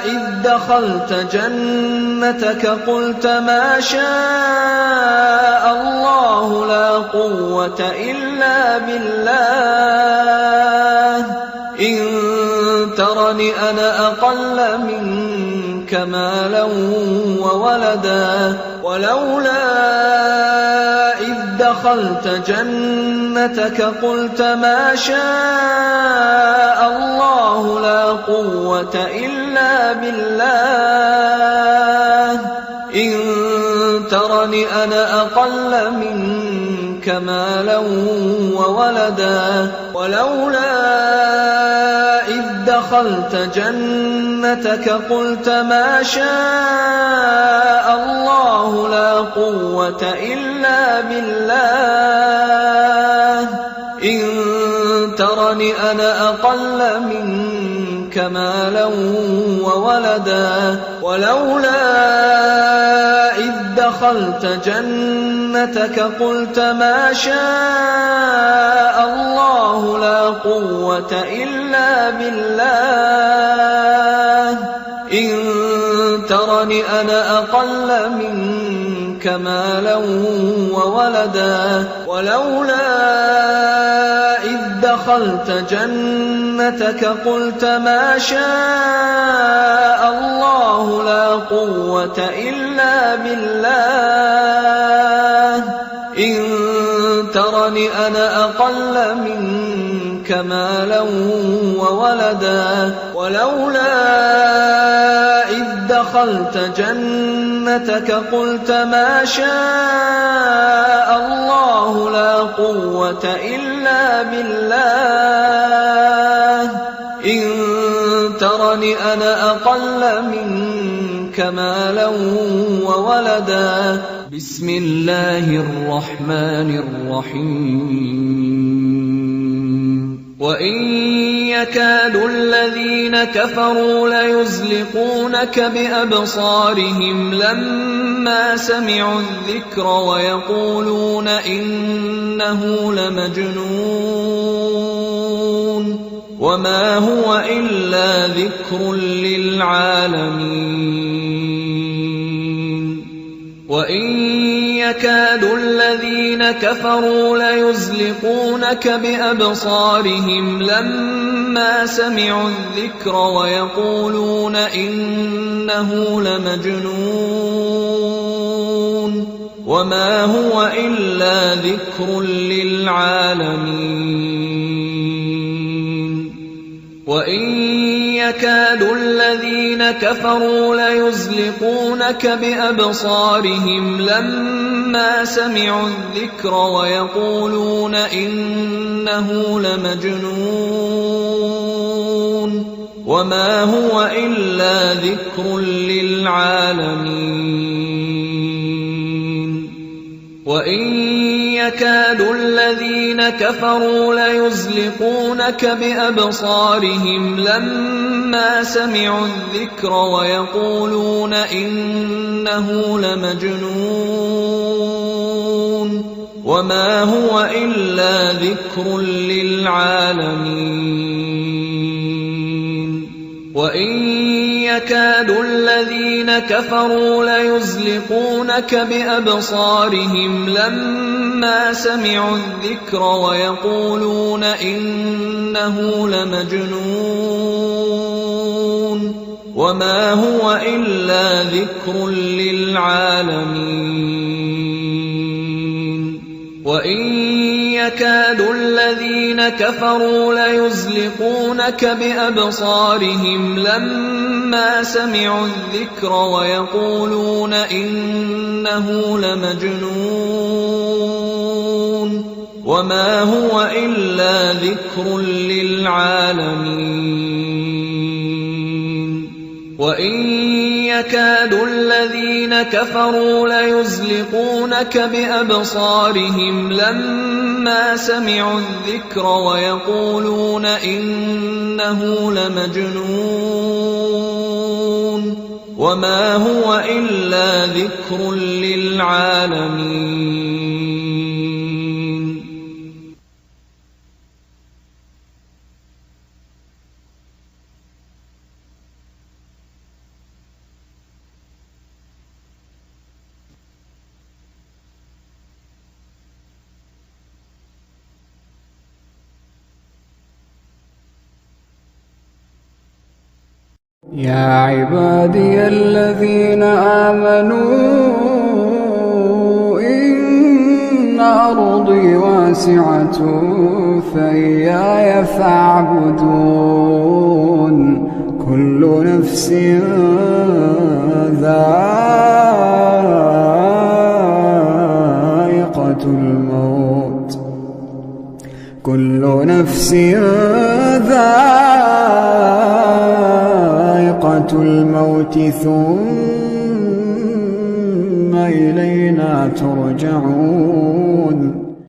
إذ دخلت جنتك قلت ما شاء الله لا قوة إلا بالله إن ترني أنا أقل منك مالا وولدا. ولولا إذ دخلت جنتك قلت ما شاء الله لا قوة إلا بالله إن ترني أنا أقل منك مالا وولدا. ولولا إذ دخلت جنتك قلت ما شاء الله لا قوة إلا بالله إن ترني أنا أقل منك مالا وولدا. ولولا دخلت جنتك قلت ما شاء الله لا قوة إلا بالله إن ترني أنا أقل منك مالا وولدا ولولا إذ دخلت جنتك قلت ما شاء الله لا قوة إلا بالله إن ترني أنا أقل منك مالا وولدا ولولا إذ دخلت جنتك قلت ما شاء الله لا قوة إلا بالله إن ترني أنا أقل منك مالا وولدا بسم الله الرحمن الرحيم وإن يكاد الذين كفروا ليزلقونك بأبصارهم لما سمعوا الذكر ويقولون إنه لمجنون وما هو إلا ذكر للعالمين وإن يكاد الذين كفروا ليزلقونك بأبصارهم لما سمعوا الذكر ويقولون إنه لمجنون وما هو إلا ذكر للعالمين وإن يكاد الذين كفروا ليزلقونك بأبصارهم لما سمعوا الذكر ويقولون إنه لمجنون وما هو إلا ذكر للعالمين وإن يكاد الذين كفروا ليزلقونك بأبصارهم لما سمعوا الذكر ويقولون إنه لمجنون وما هو إلا ذكر للعالمين وإن يكاد الذين كفروا ليزلقونك بأبصارهم لما سمعوا الذكر ويقولون إنه لمجنون وما هو إلا ذكر للعالمين وإن يكاد الذين كفروا ليزلقونك بأبصارهم لما سمعوا الذكر ويقولون إنه لمجنون وما هو إلا ذكر للعالمين وإن يكاد الذين كفروا ليزلقونك بأبصارهم لما سمعوا الذكر ويقولون إنه لمجنون وما هو إلا ذكر للعالمين يا عبادي الذين آمنوا إن أرضي واسعة فإياي فاعبدون كل نفس ذائقة الموت كل نفس ذائقة الموت ثم إلينا ترجعون